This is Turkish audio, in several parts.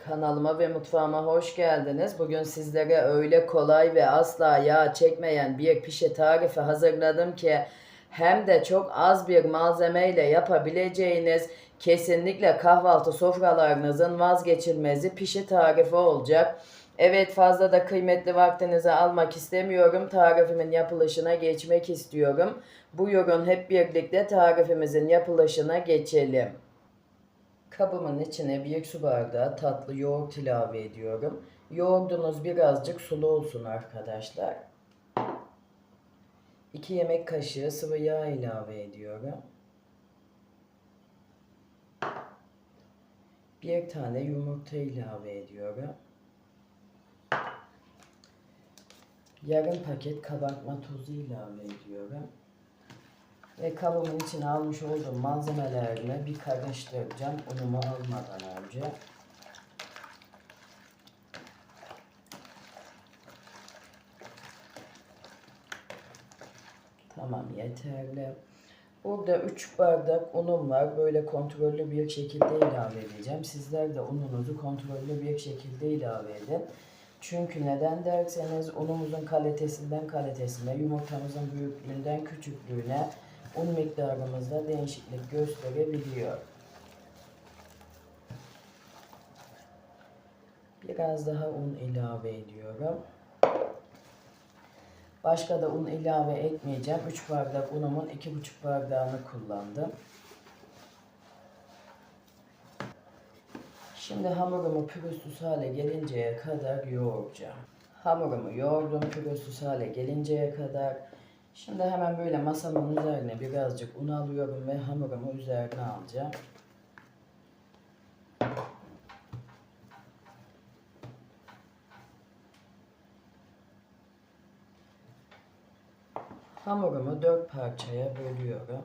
Kanalıma ve mutfağıma hoş geldiniz. Bugün sizlere öyle kolay ve asla yağ çekmeyen bir pişi tarifi hazırladım ki hem de çok az bir malzemeyle yapabileceğiniz kesinlikle kahvaltı sofralarınızın vazgeçilmezi pişi tarifi olacak. Evet, fazla da kıymetli vaktinizi almak istemiyorum. Tarifimin yapılışına geçmek istiyorum. Buyurun hep birlikte tarifimizin yapılışına geçelim. Kabımın içine bir su bardağı tatlı yoğurt ilave ediyorum. Yoğurdunuz birazcık sulu olsun arkadaşlar. 2 yemek kaşığı sıvı yağ ilave ediyorum. Bir tane yumurta ilave ediyorum. Yarım paket kabartma tozu ilave ediyorum. Ve kabımın içine almış olduğum malzemelerimi bir karıştıracağım unumu almadan önce. Tamam, yeterli. Burada 3 bardak unum var. Böyle kontrollü bir şekilde ilave edeceğim. Sizler de ununuzu kontrollü bir şekilde ilave edin. Çünkü neden derseniz unumuzun kalitesinden kalitesine, yumurtamızın büyüklüğünden küçüklüğüne un miktarımızda değişiklik gösterebiliyor. Biraz daha un ilave ediyorum. Başka da un ilave etmeyeceğim. 3 bardak unumun 2,5 bardağını kullandım. Şimdi hamurumu pürüzsüz hale gelinceye kadar yoğuracağım. Hamurumu yoğurdum pürüzsüz hale gelinceye kadar. Şimdi hemen böyle masamın üzerine birazcık un alıyorum ve hamurumu üzerine alacağım. Hamurumu 4 parçaya bölüyorum.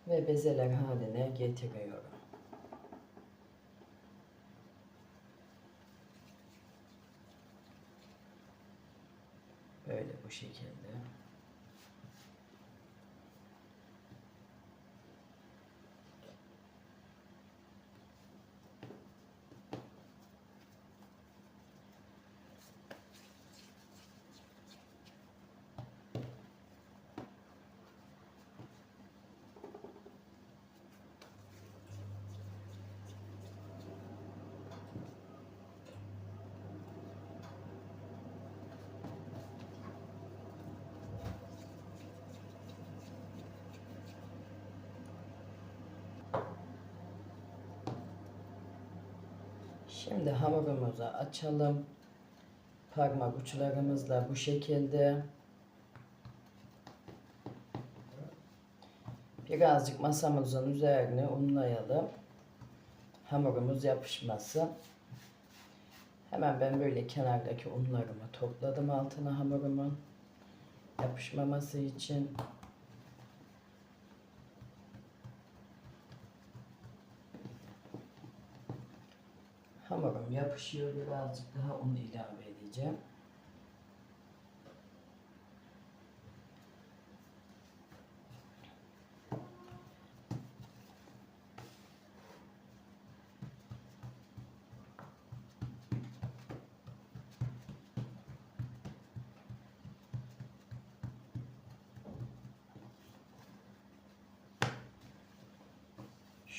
Ve bezeler haline getiriyorum. Böyle bu şekilde. Şimdi hamurumuzu açalım. Parmak uçlarımızla bu şekilde. Birazcık masamızın üzerine unlayalım. Hamurumuz yapışmasın. Hemen ben böyle kenardaki unlarımı topladım altına hamurumun yapışmaması için. Hamurum yapışıyor. Birazcık daha un ilave edeceğim.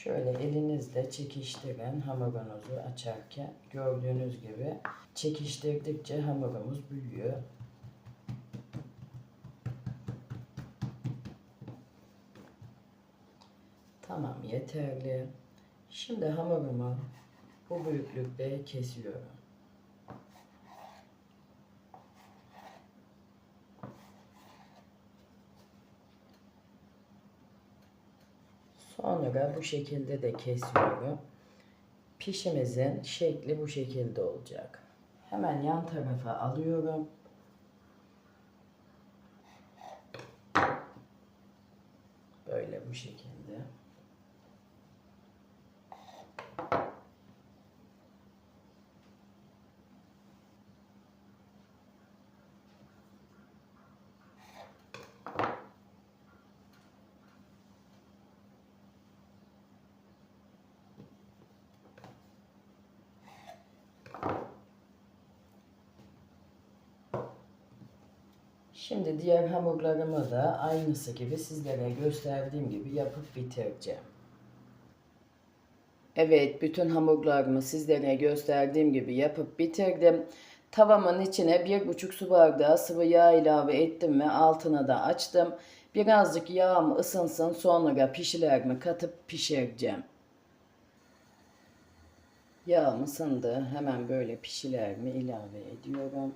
Şöyle elinizle çekiştirin hamurunuzu açarken. Gördüğünüz gibi çekiştirdikçe hamurumuz büyüyor. Tamam, yeterli. Şimdi hamurumu bu büyüklükte kesiyorum. Sonra bu şekilde de kesiyorum. Pişimizin şekli bu şekilde olacak. Hemen yan tarafa alıyorum. Böyle bu şekilde. Şimdi diğer hamurlarımı da aynısı gibi sizlere gösterdiğim gibi yapıp bitireceğim. Evet, bütün hamurlarımı sizlere gösterdiğim gibi yapıp bitirdim. Tavamın içine 1,5 su bardağı sıvı yağ ilave ettim ve altını da açtım. Birazcık yağım ısınsın, sonra pişilerimi katıp pişireceğim. Yağım ısındı. Hemen böyle pişilerimi ilave ediyorum.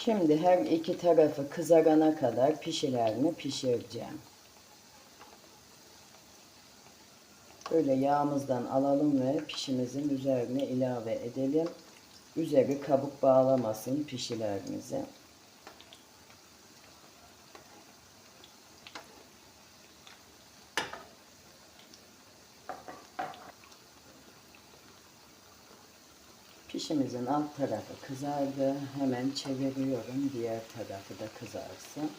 Şimdi her iki tarafı kızarana kadar pişilerimi pişireceğim. Böyle yağımızdan alalım ve pişimizin üzerine ilave edelim. Üzeri kabuk bağlamasın pişilerimizi. Pişimizin alt tarafı kızardı. Hemen çeviriyorum. Diğer tarafı da kızarsın.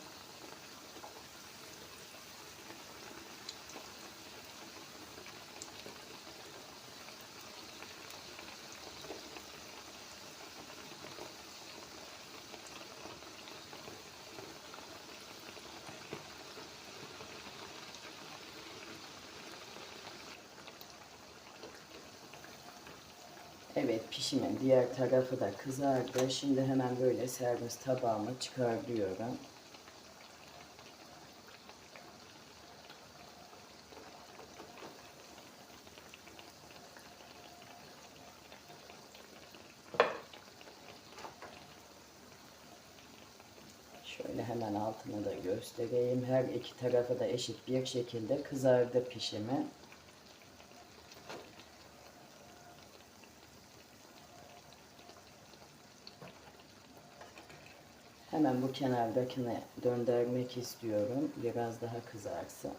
Evet, pişimin diğer tarafı da kızardı. Şimdi hemen böyle servis tabağıma çıkartıyorum. Şöyle hemen altını da göstereyim. Her iki tarafı da eşit bir şekilde kızardı pişimi. Hemen bu kenardakini döndürmek istiyorum. Biraz daha kızarsın.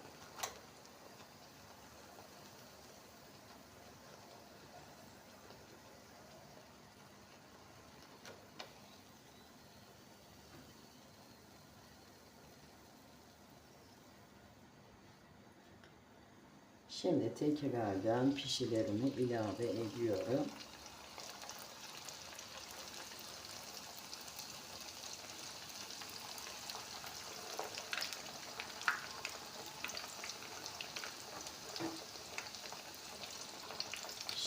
Şimdi tekrardan pişilerimi ilave ediyorum.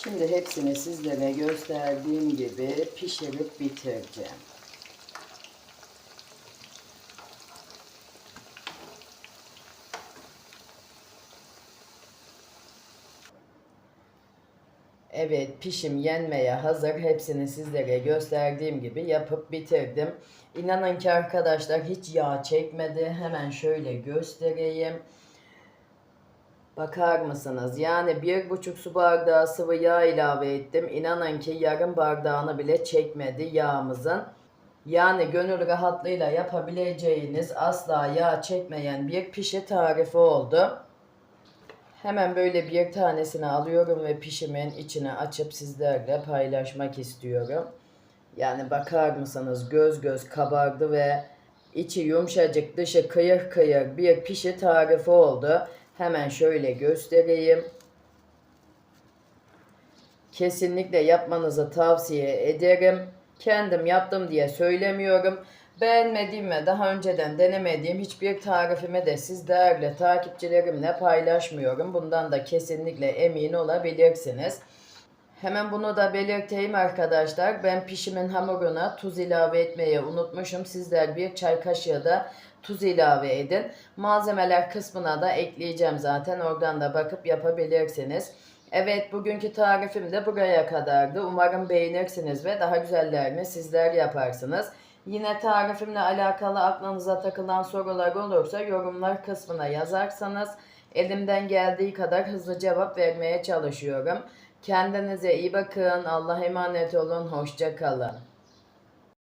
Şimdi hepsini sizlere gösterdiğim gibi pişirip bitireceğim. Evet, pişim yenmeye hazır. Hepsini sizlere gösterdiğim gibi yapıp bitirdim. İnanın ki arkadaşlar hiç yağ çekmedi. Hemen şöyle göstereyim. Bakar mısınız? Yani 1,5 su bardağı sıvı yağ ilave ettim. İnanın ki yarım bardağını bile çekmedi yağımızın. Yani gönül rahatlığıyla yapabileceğiniz, asla yağ çekmeyen bir pişi tarifi oldu. Hemen böyle bir tanesini alıyorum ve pişimin içine açıp sizlerle paylaşmak istiyorum. Yani bakar mısınız, göz göz kabardı ve içi yumuşacık, dışı kıyır kıyır bir pişi tarifi oldu. Hemen şöyle göstereyim. Kesinlikle yapmanızı tavsiye ederim. Kendim yaptım diye söylemiyorum. Beğenmediğim ve daha önceden denemediğim hiçbir tarifimi de siz değerli takipçilerimle paylaşmıyorum. Bundan da kesinlikle emin olabilirsiniz. Hemen bunu da belirteyim arkadaşlar. Ben pişimin hamuruna tuz ilave etmeyi unutmuşum. Sizler bir çay kaşığı da tuz ilave edin. Malzemeler kısmına da ekleyeceğim zaten. Oradan da bakıp yapabilirsiniz. Evet, bugünkü tarifim de buraya kadardı. Umarım beğenirsiniz ve daha güzellerini sizler yaparsınız. Yine tarifimle alakalı aklınıza takılan sorular olursa yorumlar kısmına yazarsanız elimden geldiği kadar hızlı cevap vermeye çalışıyorum. Kendinize iyi bakın. Allah'a emanet olun. Hoşça kalın.